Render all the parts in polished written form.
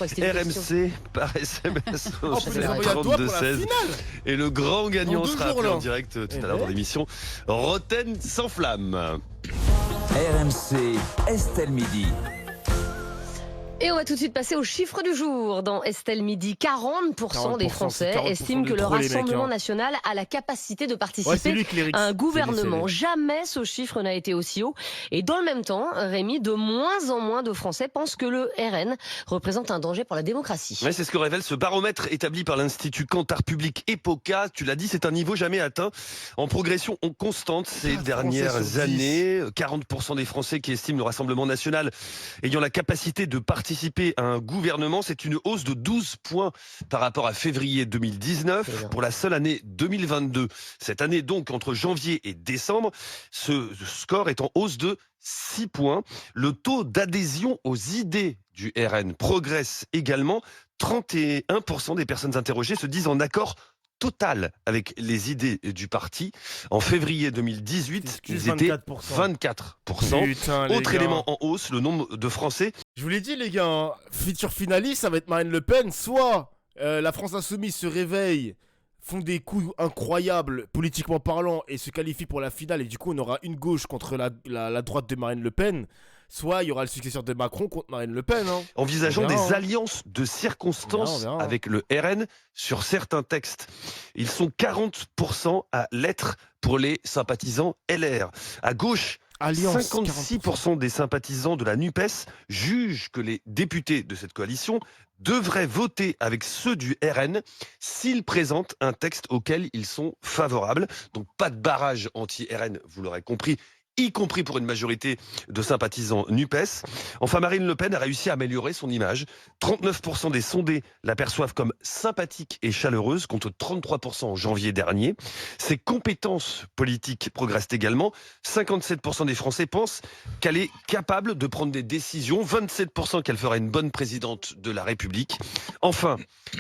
RMC par SMS au On peut les envoyer à toi pour la 32-16. finale. Et le grand gagnant Dans 2 sera jours, appelé là. en direct tout à l'heure dans l'émission Roten sans flamme. RMC, Estelle Midi. Et on va tout de suite passer au chiffre du jour. Dans Estelle Midi, 40% des 40%, Français c'est 40% estiment que de le trop, les mecs, Rassemblement hein. national a la capacité de Ouais, c'est participer lui, Clérix. à un C'est gouvernement. lui. Jamais ce chiffre n'a été aussi haut. Et dans le même temps, Rémi, de moins en moins de Français pensent que le RN représente un danger pour la démocratie. Ouais, c'est ce que révèle ce baromètre établi par l'Institut Kantar Public EPOCA. Tu l'as dit, c'est un niveau jamais atteint, en progression constante ces 4 dernières Français sur 10. années. 40% des Français qui estiment le Rassemblement national ayant la capacité de participer à un gouvernement. C'est une hausse de 12 points par rapport à février 2019 pour la seule année 2022. Cette année donc, entre janvier et décembre, ce score est en hausse de 6 points. Le taux d'adhésion aux idées du RN progresse également. 31% des personnes interrogées se disent en accord total avec les idées du parti. En février 2018, ils étaient 24%. Putain, les Autre gars. élément en hausse, le nombre de Français Je vous l'ai dit, les gars, hein, futur finaliste, ça va être Marine Le Pen. Soit la France Insoumise se réveille, font des coups incroyables politiquement parlant et se qualifie pour la finale. Et du coup, on aura une gauche contre la droite de Marine Le Pen. Soit il y aura le successeur de Macron contre Marine Le Pen. Hein. envisageant On verra, des hein. alliances de circonstances On verra. avec le RN sur certains textes. Ils sont 40% à l'être pour les sympathisants LR. À gauche, Alliance, 56% des sympathisants de la NUPES jugent que les députés de cette coalition devraient voter avec ceux du RN s'ils présentent un texte auquel ils sont favorables. Donc pas de barrage anti-RN, vous l'aurez compris, y compris pour une majorité de sympathisants NUPES. Enfin, Marine Le Pen a réussi à améliorer son image. 39% des sondés la perçoivent comme sympathique et chaleureuse, contre 33% en janvier dernier. Ses compétences politiques progressent également. 57% des Français pensent qu'elle est capable de prendre des décisions. 27% qu'elle fera une bonne présidente de la République. Enfin,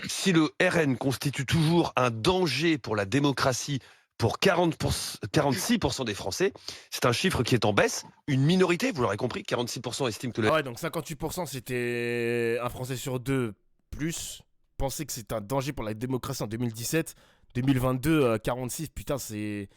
si le RN constitue toujours un danger pour la démocratie, pour 46% des Français, c'est un chiffre qui est en baisse. Une minorité, vous l'aurez compris, 46% estiment que le Ah ouais, donc 58% c'était un Français sur 2 plus pensait que c'est un danger pour la démocratie en 2017. 2022, 46, putain, c'est...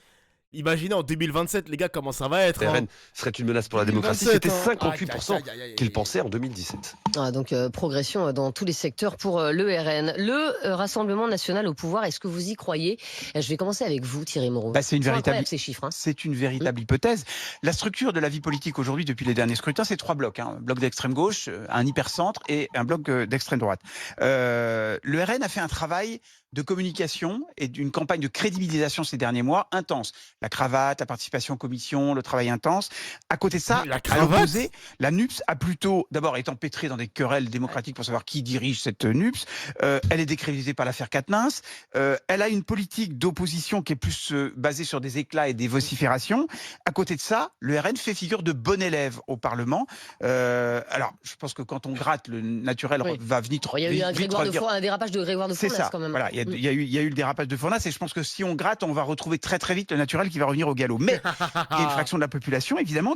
Imaginez en 2027, les gars, comment ça va être. RN Hein. serait une menace pour la démocratie. 2027, C'était hein. 58% qu'ils pensaient en 2017. Ah, donc progression dans tous les secteurs pour le RN. Le Rassemblement national au pouvoir, est-ce que vous y croyez? Je vais commencer avec vous, Thierry Moreau. C'est une Ils sont véritable, incroyables, ces chiffres. Hein. c'est une véritable hypothèse. La structure de la vie politique aujourd'hui, depuis les derniers scrutins, c'est 3 blocs. Un bloc d'extrême gauche, un hypercentre et un bloc d'extrême droite. Le RN a fait un travail de communication et d'une campagne de crédibilisation ces derniers mois intense. La cravate, la participation en commission, le travail intense. À côté de ça, La à cravate l'opposé, la NUPS a plutôt, d'abord, est empêtrée dans des querelles démocratiques pour savoir qui dirige cette NUPS. Elle est décrédibilisée par l'affaire Quatennens. Elle a une politique d'opposition qui est plus basée sur des éclats et des vociférations. À côté de ça, le RN fait figure de bon élève au Parlement. Alors, je pense que quand on gratte, le naturel Oui. va venir. Il y a eu un dérapage de Grégoire de C'est Fournas ça. quand même. Voilà, il y a eu le dérapage de Fournas et je pense que si on gratte, on va retrouver très très vite le naturel qui va revenir au galop. Mais il y a une fraction de la population, évidemment,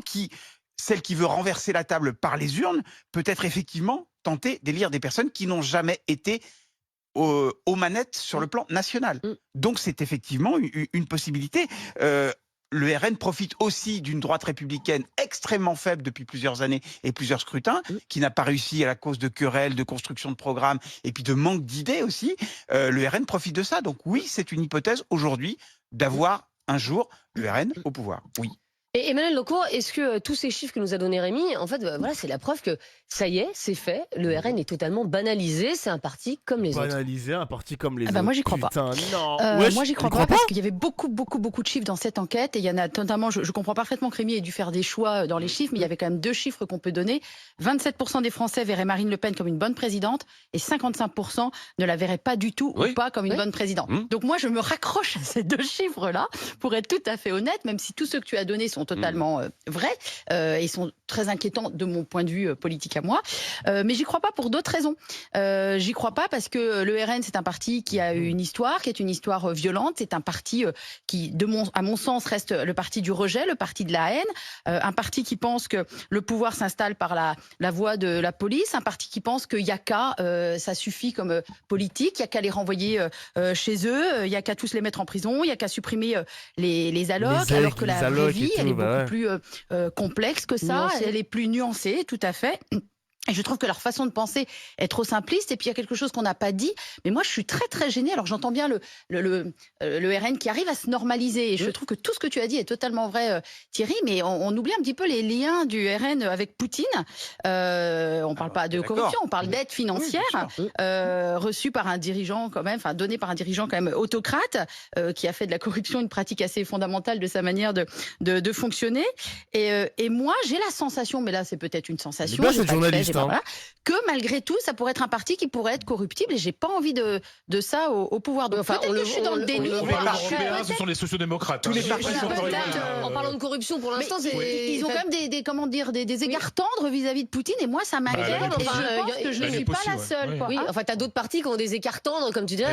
celle qui veut renverser la table par les urnes, peut être effectivement tentée d'élire des personnes qui n'ont jamais été aux manettes sur le plan national. Donc c'est effectivement une possibilité. Le RN profite aussi d'une droite républicaine extrêmement faible depuis plusieurs années et plusieurs scrutins, qui n'a pas réussi à la cause de querelles, de construction de programmes et puis de manque d'idées aussi. Le RN profite de ça. Donc oui, c'est une hypothèse aujourd'hui d'avoir un jour le RN au pouvoir. Oui. Et Emmanuel Locourt, est-ce que tous ces chiffres que nous a donné Rémi, en fait, voilà, c'est la preuve que ça y est, c'est fait, le RN est totalement banalisé, c'est un parti comme les autres. Banaliser un parti comme les Ah autres. bah moi j'y crois pas. Putain, non. Moi j'y crois pas parce qu'il y avait beaucoup de chiffres dans cette enquête et il y en a notamment, je comprends parfaitement que Rémi ait dû faire des choix dans les chiffres, mais il y avait quand même 2 chiffres qu'on peut donner. 27% des Français verraient Marine Le Pen comme une bonne présidente et 55% ne la verraient pas du tout ou pas comme une bonne présidente. Donc moi je me raccroche à ces 2 chiffres-là pour être tout à fait honnête, même si tous ceux que tu as donnés sont totalement vrais et sont très inquiétants de mon point de vue politique à moi. Mais j'y crois pas pour d'autres raisons. J'y crois pas parce que le RN, c'est un parti qui a une histoire, qui est une histoire violente. C'est un parti qui, à mon sens, reste le parti du rejet, le parti de la haine. Un parti qui pense que le pouvoir s'installe par la voie de la police. Un parti qui pense qu'il n'y a qu'à, ça suffit comme politique, il n'y a qu'à les renvoyer chez eux, il n'y a qu'à tous les mettre en prison, il n'y a qu'à supprimer les allocs, alors que la vraie vie, elle est beaucoup plus complexe que ça, elle est plus nuancée, tout à fait. Et je trouve que leur façon de penser est trop simpliste. Et puis il y a quelque chose qu'on n'a pas dit. Mais moi, je suis très très gênée. Alors j'entends bien le RN qui arrive à se normaliser. Et je trouve que tout ce que tu as dit est totalement vrai, Thierry. Mais on oublie un petit peu les liens du RN avec Poutine. On parle pas de corruption, on parle d'aide financière reçue par un dirigeant quand même, enfin donnée par un dirigeant quand même autocrate qui a fait de la corruption une pratique assez fondamentale de sa manière de fonctionner. Et moi, j'ai la sensation, mais là c'est peut-être une sensation. Voilà, que malgré tout, ça pourrait être un parti qui pourrait être corruptible et j'ai pas envie de ça au pouvoir. Donc peut-être que je suis dans le déni. Ce sont les sociodémocrates. Tous les partis sont en parlant de corruption, pour l'instant, ils ont quand même des égards tendres vis-à-vis de Poutine et moi ça m'inquiète. Et je pense que je ne suis pas la seule. Oui, enfin t'as d'autres partis qui ont des écarts tendres, comme tu disais,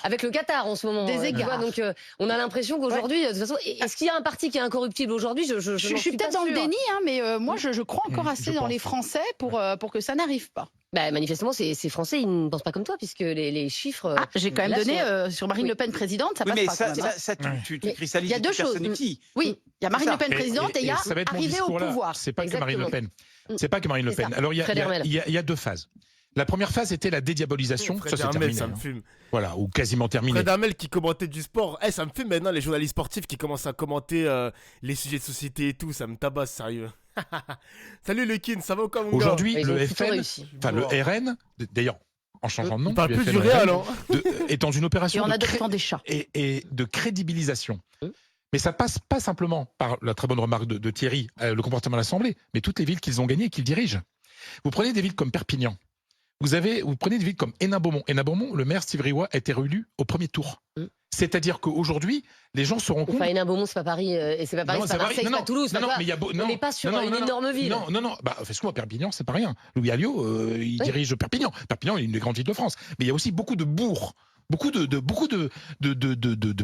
avec le Qatar en ce moment. Des égards. Donc on a l'impression qu'aujourd'hui, de toute façon, est-ce qu'il y a un parti qui est incorruptible aujourd'hui? Je suis peut-être dans le déni, mais moi je crois encore assez dans les Français pour que ça n'arrive pas. Bah, manifestement, ces Français, ils ne pensent pas comme toi, puisque les chiffres... j'ai quand même donné sur Marine Le Pen présidente, ça passe mais pas ça, quand même. ça tu cristallises. Il y a deux choses. Oui, il y a Marine Le Pen présidente et il y a arrivé au pouvoir. C'est pas que Marine Le Pen. C'est pas que Marine Le Pen. Alors, il y a deux phases. La première phase était la dédiabolisation. Ça, c'est terminé. Ça me fume. Voilà, ou quasiment terminé. Fred Hermel qui commentait du sport. Ça me fume maintenant, les journalistes sportifs qui commencent à commenter les sujets de société et tout. Ça me tabasse, sérieux. Salut le Kin, ça va ou quoi mon gars? Aujourd'hui, le FN, enfin le RN, d'ailleurs, en changeant de nom, il parle plus du Real, est dans une opération et de crédibilisation. Mais ça passe pas simplement par la très bonne remarque de Thierry, le comportement de l'Assemblée, mais toutes les villes qu'ils ont gagnées et qu'ils dirigent. Vous prenez des villes comme Perpignan, vous prenez des villes comme Hénin-Beaumont. Hénin-Beaumont, le maire Steve Riouat a été réélu au premier tour. C'est-à-dire qu'aujourd'hui, les gens se rendent compte. Enfin, Hénin-Beaumont, c'est pas Paris, et c'est pas Paris, c'est pas Marseille, c'est pas Toulouse. On n'est pas sur une énorme ville. Non. Bah, excuse-moi, Perpignan, c'est pas rien. Louis Alliot, il dirige Perpignan. Perpignan est une des grandes villes de France. Mais il y a aussi beaucoup de bourgs, beaucoup de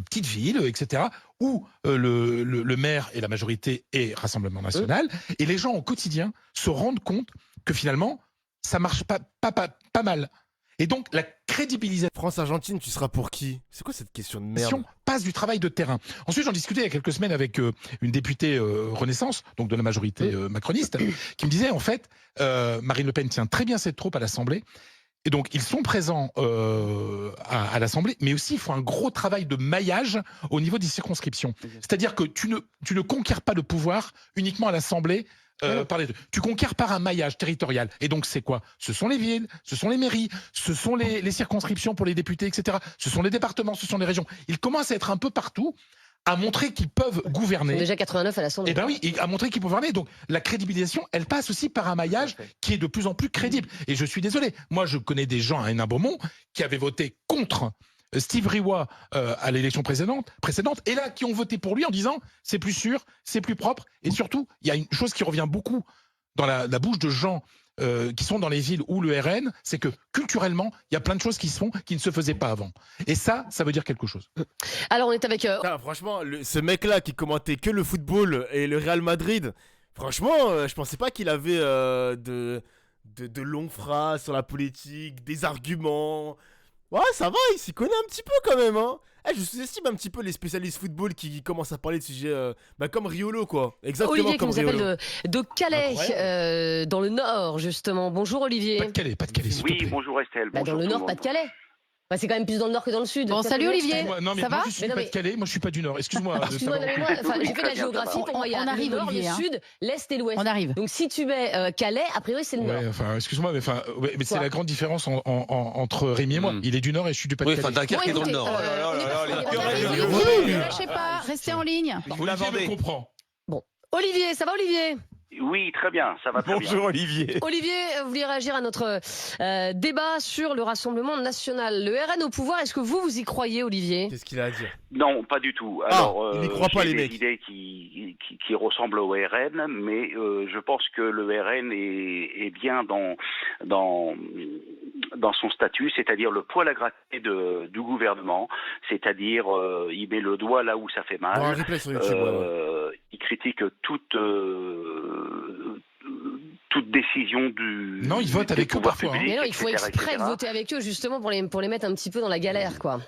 petites villes, etc., où le maire et la majorité est Rassemblement National. Et les gens, au quotidien, se rendent compte que finalement, ça marche pas mal. Et donc, la crédibilisation... France-Argentine, tu seras pour qui? C'est quoi cette question de merde? Passe du travail de terrain. Ensuite, j'en discutais il y a quelques semaines avec une députée Renaissance, donc de la majorité macroniste, qui me disait, en fait, Marine Le Pen tient très bien cette troupe à l'Assemblée, et donc ils sont présents à l'Assemblée, mais aussi il faut un gros travail de maillage au niveau des circonscriptions. C'est-à-dire que tu ne conquiers pas le pouvoir uniquement à l'Assemblée, tu conquiers par un maillage territorial. Et donc, c'est quoi? Ce sont les villes, ce sont les mairies, ce sont les circonscriptions pour les députés, etc. Ce sont les départements, ce sont les régions. Ils commencent à être un peu partout, à montrer qu'ils peuvent gouverner. Ils sont déjà 89 à l'Assemblée. Et ben oui, et à montrer qu'ils peuvent gouverner. Donc, la crédibilisation, elle passe aussi par un maillage qui est de plus en plus crédible. Et je suis désolé. Moi, je connais des gens à Hénin-Beaumont qui avaient voté contre Steve Riouat à l'élection précédente, et là qui ont voté pour lui en disant c'est plus sûr, c'est plus propre, et surtout il y a une chose qui revient beaucoup dans la bouche de gens qui sont dans les villes où le RN, c'est que culturellement il y a plein de choses qui se font qui ne se faisaient pas avant, et ça veut dire quelque chose. Alors on est avec franchement ce mec là qui commentait que le football et le Real Madrid, franchement je pensais pas qu'il avait de longues phrases sur la politique, des arguments. Ouais, ça va, il s'y connaît un petit peu quand même, hein. Je sous-estime un petit peu les spécialistes football qui commencent à parler de sujets comme Riolo, quoi. Exactement. Olivier comme qui nous Riolo. appelle de Calais, dans le Nord, justement. Bonjour Olivier. Pas de Calais, s'il te plaît. Bonjour Estelle. Dans le Nord, pas de Calais. Bah, c'est quand même plus dans le Nord que dans le Sud. Bon, salut Olivier. Non, mais ça moi, va? je suis pas de Calais, moi je suis pas du Nord. Excuse-moi. Excuse-moi, j'ai fait la géographie. Pour moi, il y a le Nord, le Sud, l'Est et l'Ouest. On arrive. Donc si tu mets Calais, a priori c'est le Nord. Excuse-moi, mais c'est la grande différence entre Rémi et moi. Il est du Nord et je suis du Pas-de-Calais. Enfin, Dunkerque est dans le Nord. Ne lâchez pas, restez en ligne. Vous l'avez compris. Bon, Olivier, ça va Olivier? Oui, très bien, ça va très bien. Bonjour Olivier. Olivier, vous vouliez réagir à notre débat sur le Rassemblement national. Le RN au pouvoir, est-ce que vous y croyez, Olivier? Qu'est-ce qu'il a à dire? Non, pas du tout. il n'y croit pas, les j'ai mecs. des idées qui ressemblent au RN, mais je pense que le RN est bien dans son statut, c'est-à-dire le poil à gratter du gouvernement, c'est-à-dire il met le doigt là où ça fait mal. Dans un replay sur YouTube, Il critique toute décision Non, il vote des avec eux pouvoirs parfois, hein. publics, Mais non, il faut etc., exprès etc. voter avec eux, justement, pour les mettre un petit peu dans la galère, quoi.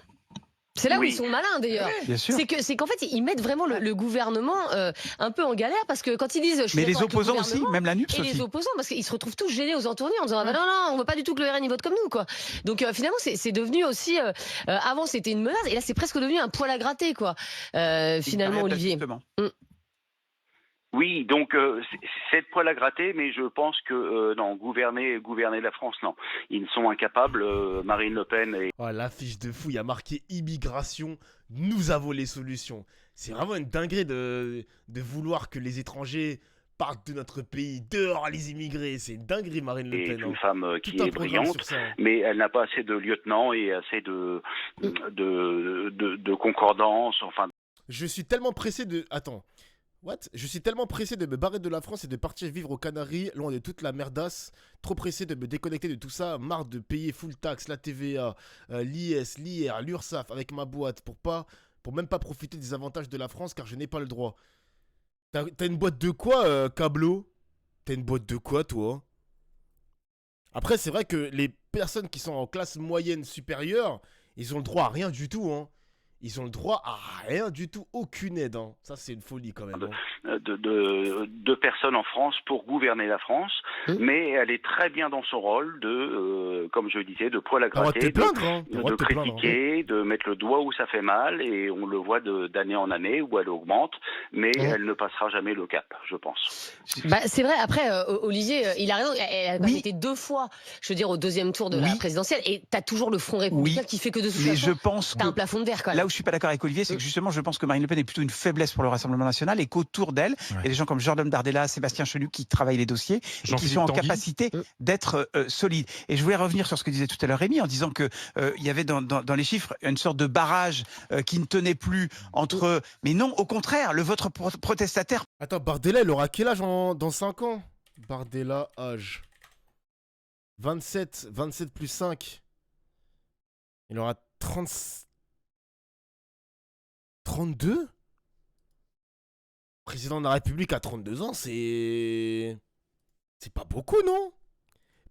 C'est là où Oui. ils sont malins, d'ailleurs. Bien sûr. C'est qu'en fait, ils mettent vraiment le gouvernement un peu en galère, parce que quand ils disent... je suis Mais les d'accord avec le opposants aussi, gouvernement, même la NUPS et les aussi. opposants, parce qu'ils se retrouvent tous gênés aux entournures en disant ah bah non, on veut pas du tout que le RN y vote comme nous, quoi. Donc finalement, c'est devenu aussi... avant, c'était une menace, et là, c'est presque devenu un poil à gratter, quoi. Finalement, Olivier. Justement. Oui, donc c'est de poil à gratter, mais je pense que non, gouverner la France, non. Ils ne sont incapables. Marine Le Pen et Oh, l'affiche de fou, il y a marqué immigration, nous avons les solutions. C'est vraiment une dinguerie de vouloir que les étrangers partent de notre pays, dehors les immigrés. C'est une dinguerie, Marine Le est Pen. une hein. femme qui Tout un est programme brillante, sur ça, hein. mais elle n'a pas assez de lieutenants et assez de concordance. Enfin, Je suis tellement pressé de... Attends. What? Je suis tellement pressé de me barrer de la France et de partir vivre aux Canaries, loin de toute la merdasse. Trop pressé de me déconnecter de tout ça. Marre de payer full tax, la TVA, l'IS, l'IR, l'URSSAF avec ma boîte pour même pas profiter des avantages de la France car je n'ai pas le droit. T'as une boîte de quoi, Cablo? T'as une boîte de quoi, toi? Après, c'est vrai que les personnes qui sont en classe moyenne supérieure, ils ont le droit à rien du tout, hein. Ils ont le droit à rien du tout, aucune aide, hein. Ça, c'est une folie quand même, hein. de personnes en France pour gouverner la France, mais elle est très bien dans son rôle de, comme je disais, de poil à T'as le droit de gratter, te plaindre, hein. T'as le droit de de te plaindre, hein. critiquer, de mettre le doigt où ça fait mal, et on le voit d'année en année où elle augmente, mais elle ne passera jamais le cap, je pense. Bah, c'est vrai, après, Olivier, il a raison, elle a Oui. été 2 fois, je veux dire, au deuxième tour de la Oui. présidentielle, et t'as toujours le Front républicain Oui. qui fait que de toute Mais façon, je pense t'as un que plafond de verre, quand même. là où je suis pas d'accord avec Olivier, c'est que justement, je pense que Marine Le Pen est plutôt une faiblesse pour le Rassemblement national et qu'autour d'elle, il y a des gens comme Jordan Bardella, Sébastien Chenu qui travaillent les dossiers et qui Jean-Philippe sont en Tanguy. capacité d'être solides. Et je voulais revenir sur ce que disait tout à l'heure Rémi en disant que il y avait dans les chiffres une sorte de barrage qui ne tenait plus entre. Mais non, au contraire, le vote protestataire. Attends, Bardella, il aura quel âge dans 5 ans? Bardella, âge. 27 plus 5. Il aura 32? Président de la République à 32 ans, c'est pas beaucoup, non?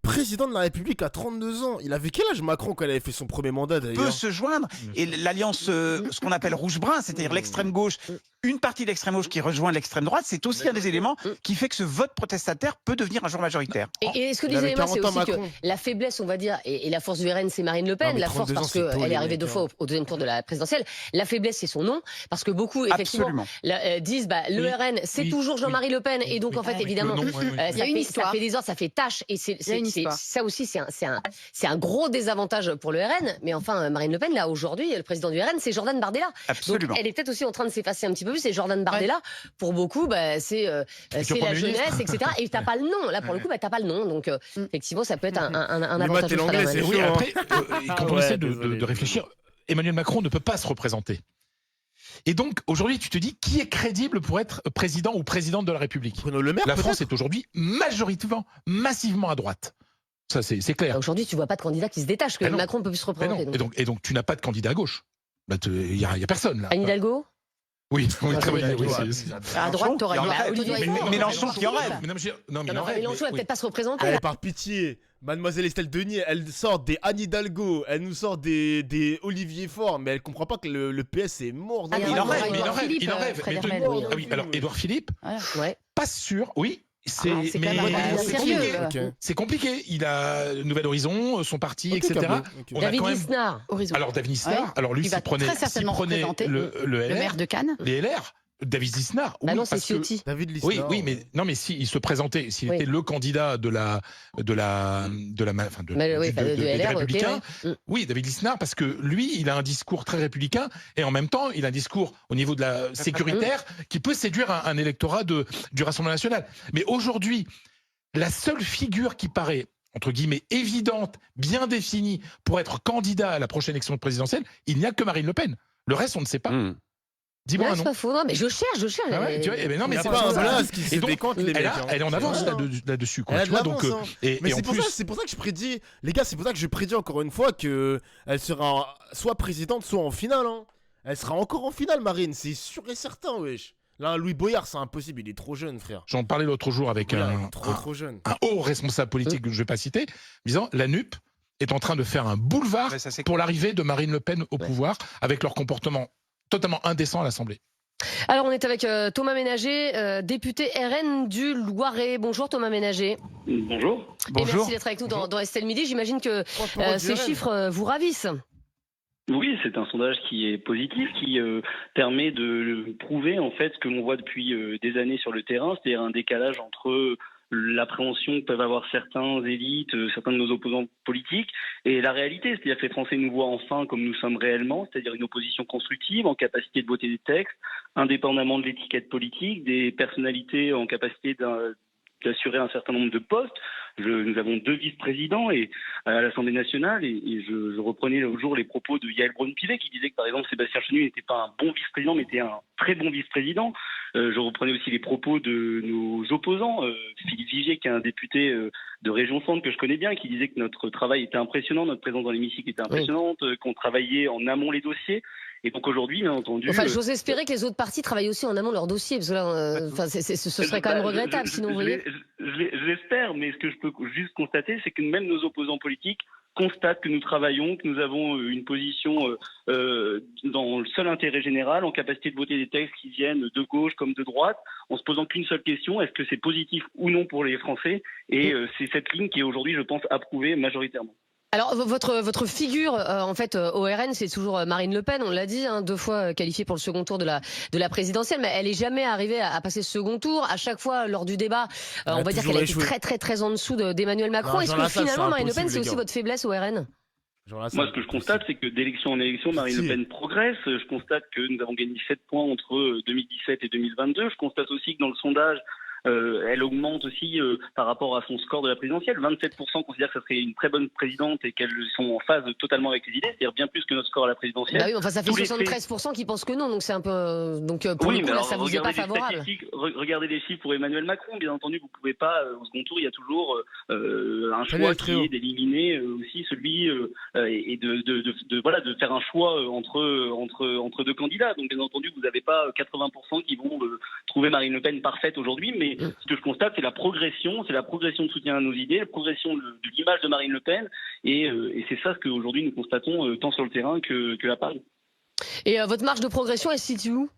Président de la République à 32 ans. Il avait quel âge Macron quand il avait fait son premier mandat, Peut d'ailleurs? se joindre et l'alliance, ce qu'on appelle rouge-brun, c'est-à-dire l'extrême gauche, une partie de l'extrême gauche qui rejoint l'extrême droite, c'est aussi un des éléments qui fait que ce vote protestataire peut devenir un jour majoritaire. Et ce que Il disait avait Emma, c'est 40 ans, aussi que Macron. la faiblesse, on va dire, et la force du RN, c'est Marine Le Pen. Non, mais La force 32 ans, parce c'est tôt, qu'elle les est arrivée mecs, 2 fois au deuxième tour de la présidentielle. La faiblesse, c'est son nom, parce que beaucoup, effectivement, Absolument. disent bah, le Oui. RN, c'est Oui. toujours Jean-Marie Le Pen, et donc en fait, Oui. évidemment, Le nom, oui, oui. Il y a une ça histoire. fait des ordres, ça fait tâche, et Il y a une histoire. ça aussi, c'est un gros désavantage pour le RN. Mais enfin, Marine Le Pen, là, aujourd'hui, le président du RN, c'est Jordan Bardella. Absolument. Donc, elle est peut-être aussi en train de s'effacer un petit peu plus. C'est Jordan Bardella. Pour beaucoup, bah, c'est la Premier jeunesse, ministre. etc. Et t'as pas le nom. Là, pour le coup, bah, t'as pas le nom. Donc, effectivement, ça peut être un Le avantage. maths et pour l'anglais, la c'est Marine. Oui, chaud, hein. après, quand on Ouais, essaie désolé. de réfléchir, Emmanuel Macron ne peut pas se représenter. Et donc, aujourd'hui, tu te dis, qui est crédible pour être président ou présidente de la République? Bruno Le Maire, La France peut-être est aujourd'hui majoritairement, massivement à droite. Ça, c'est clair. Aujourd'hui, tu vois pas de candidat qui se détache, que Ah non. Macron peut plus se Mais non. représenter. donc. Et donc, tu n'as pas de candidat à gauche. Il y a personne, là. Anne Hidalgo. Oui, très bonne idée, oui, Mélenchon, c'est- À droite, t'aurais Il en bah, rêve. Olivier Mais Faure. Mélenchon qui en rêve. Mais non, mais il en Non, rêve, Mélenchon, elle mais- peut-être pas se représenter. Allez, par pitié, Mademoiselle Estelle Denier, elle sort des Anne Hidalgo, elle nous sort des Olivier Faure, mais elle comprend pas que le PS est mort. Ah, il en rêve, il en rêve, il en rêve. Fred Mais Hermel, de- oui. Ah oui, alors Édouard Philippe, Ouais. pas sûr, oui. C'est Ah, c'est quand mais même un candidat c'est sérieux. compliqué. Ok. C'est compliqué. Il a Nouvel Horizon, son parti, Ok, etc. Cablo, ok. On a David quand même- Lisnard. Horizon. Alors David Nistar, Ouais. alors lui, Il va s'il prenait très certainement le représenter LR, le maire de Cannes. les LR, David Lisnard, oui, Ah non, c'est parce que Ciotti. David oui, Lisnard. oui, mais non, mais si il se présentait, s'il Oui. était le candidat des Républicains, ok, ouais. oui, David Lisnard, parce que lui, il a un discours très républicain et en même temps, il a un discours au niveau de la sécuritaire qui peut séduire un électorat du Rassemblement national. Mais aujourd'hui, la seule figure qui paraît entre guillemets évidente, bien définie pour être candidat à la prochaine élection présidentielle, il n'y a que Marine Le Pen. Le reste, on ne sait pas. Dis-moi Ouais, un c'est nom. pas faux. Non, mais je cherche. Ah ouais, tu vois, non, mais Il y a c'est pas un ça. blast qui Et se donc, décante, les mecs. elle est en avance là-dessus. Quoi, Elle a tu de vois, donc, l'avance, hein. Mais et en c'est plus, pour ça que je prédis, les gars, c'est pour ça que je prédis encore une fois que elle sera soit présidente, soit en finale. Hein. Elle sera encore en finale, Marine, c'est sûr et certain, wesh. Là, Louis Boyard, c'est impossible, il est trop jeune, frère. j'en parlais l'autre jour avec Boyard, il un est trop jeune. haut responsable politique que je ne vais pas citer, disant la NUP est en train de faire un boulevard Ouais, ça, c'est pour l'arrivée de Marine Le Pen au pouvoir avec leur comportement totalement indécent à l'Assemblée. Alors, on est avec Thomas Ménager, député RN du Loiret. Bonjour Thomas Ménager. Bonjour. Et merci d'être avec nous dans Estelle Midi. J'imagine que ces chiffres vous ravissent. Oui, c'est un sondage qui est positif, qui permet de prouver en fait ce que l'on voit depuis des années sur le terrain, c'est-à-dire un décalage entre l'appréhension que peuvent avoir certains élites, certains de nos opposants politiques, et la réalité, c'est-à-dire que les Français nous voient enfin comme nous sommes réellement, c'est-à-dire une opposition constructive, en capacité de voter des textes, indépendamment de l'étiquette politique, des personnalités en capacité d'assurer un certain nombre de postes. Nous avons 2 vice-présidents à l'Assemblée nationale et je reprenais l'autre jour les propos de Yael Braun-Pivet qui disait que par exemple Sébastien Chenu n'était pas un bon vice-président mais était un très bon vice-président. Je reprenais aussi les propos de nos opposants, Philippe Vigier qui est un député de Région Centre que je connais bien, qui disait que notre travail était impressionnant, notre présence dans l'hémicycle était impressionnante, qu'on travaillait en amont les dossiers. Et donc aujourd'hui, bien entendu... Enfin, j'ose espérer que les autres partis travaillent aussi en amont leur dossier, parce que là, ce serait quand même regrettable, sinon, vous voyez. Je l'espère, mais ce que je peux juste constater, c'est que même nos opposants politiques constatent que nous travaillons, que nous avons une position dans le seul intérêt général, en capacité de voter des textes qui viennent de gauche comme de droite, en se posant qu'une seule question, est-ce que c'est positif ou non pour les Français? Et c'est cette ligne qui est aujourd'hui, je pense, approuvée majoritairement. Alors, votre figure, en fait, au RN, c'est toujours Marine Le Pen, on l'a dit, 2 fois qualifiée pour le second tour de la présidentielle, mais elle est jamais arrivée à passer ce second tour. À chaque fois, lors du débat, on va dire qu'elle a été très en dessous d'Emmanuel Macron. Est-ce que finalement, Marine Le Pen, c'est aussi votre faiblesse au RN? Moi, ce que je constate, c'est que d'élection en élection, Marine Le Pen progresse. Je constate que nous avons gagné 7 points entre 2017 et 2022. Je constate aussi que dans le sondage, elle augmente aussi par rapport à son score de la présidentielle. 27% considèrent que ça serait une très bonne présidente et qu'elles sont en phase totalement avec les idées, c'est-à-dire bien plus que notre score à la présidentielle. Bah oui, enfin ça fait 73% qui pensent que non, donc c'est un peu pour le coup là, ça vous est pas favorable. Regardez les chiffres pour Emmanuel Macron, bien entendu, vous pouvez pas au second tour, il y a toujours un choix qui est d'éliminer aussi celui et de faire un choix entre 2 candidats. Donc bien entendu, vous n'avez pas 80% qui vont trouver Marine Le Pen parfaite aujourd'hui, mais ce que je constate, c'est la progression de soutien à nos idées, la progression de l'image de Marine Le Pen, et c'est ça ce qu'aujourd'hui nous constatons tant sur le terrain que à Paris. Et votre marge de progression, elle se situe où?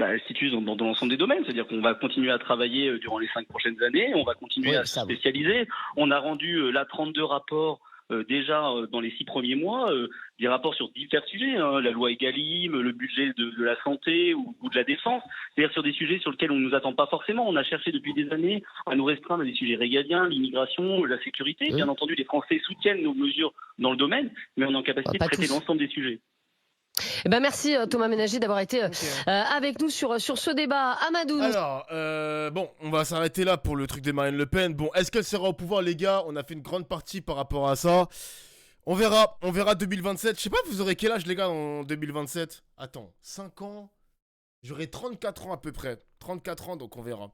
Elle se situe dans l'ensemble des domaines, c'est-à-dire qu'on va continuer à travailler durant les 5 prochaines années, on va continuer à se spécialiser. On a rendu 32 rapports déjà dans les 6 premiers mois, des rapports sur divers sujets, la loi Egalim, le budget de la santé ou de la défense, c'est-à-dire sur des sujets sur lesquels on ne nous attend pas forcément. On a cherché depuis des années à nous restreindre à des sujets régaliens, l'immigration, la sécurité. Bien entendu, les Français soutiennent nos mesures dans le domaine, mais on est en capacité de traiter l'ensemble des sujets. Eh ben merci Thomas Ménager d'avoir été avec nous sur ce débat. Amadou. Alors, bon, on va s'arrêter là pour le truc de Marine Le Pen. Bon, est-ce qu'elle sera au pouvoir, les gars? On a fait une grande partie par rapport à ça. On verra 2027. Je sais pas, vous aurez quel âge, les gars, en 2027? Attends, 5 ans? J'aurai 34 ans à peu près. 34 ans, donc on verra.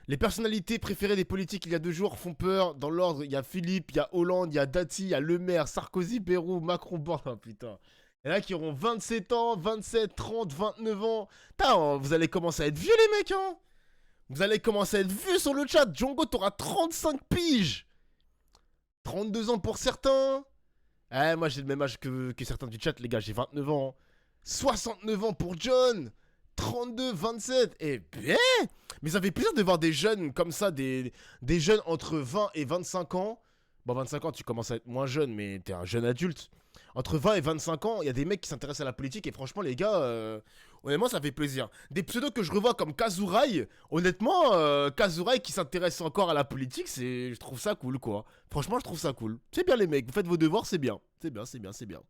Les personnalités préférées des politiques il y a 2 jours font peur. Dans l'ordre, il y a Philippe, il y a Hollande, il y a Dati, il y a Le Maire, Sarkozy, Bayrou, Macron, oh, putain. Il y en a qui auront 27 ans, 27, 30, 29 ans. Putain, vous allez commencer à être vieux, les mecs, hein. Vous allez commencer à être vieux sur le chat. Django, t'auras 35 piges. 32 ans pour certains. Moi, j'ai le même âge que certains du chat, les gars. J'ai 29 ans. 69 ans pour John. 32, 27. Eh bien, mais ça fait plaisir de voir des jeunes comme ça, des jeunes entre 20 et 25 ans. Bon, 25 ans, tu commences à être moins jeune, mais t'es un jeune adulte. entre 20 et 25 ans, il y a des mecs qui s'intéressent à la politique et franchement les gars, honnêtement ça fait plaisir. Des pseudos que je revois comme Kazurai, honnêtement, Kazurai qui s'intéresse encore à la politique, je trouve ça cool quoi. Franchement je trouve ça cool. C'est bien les mecs, vous faites vos devoirs, c'est bien. C'est bien.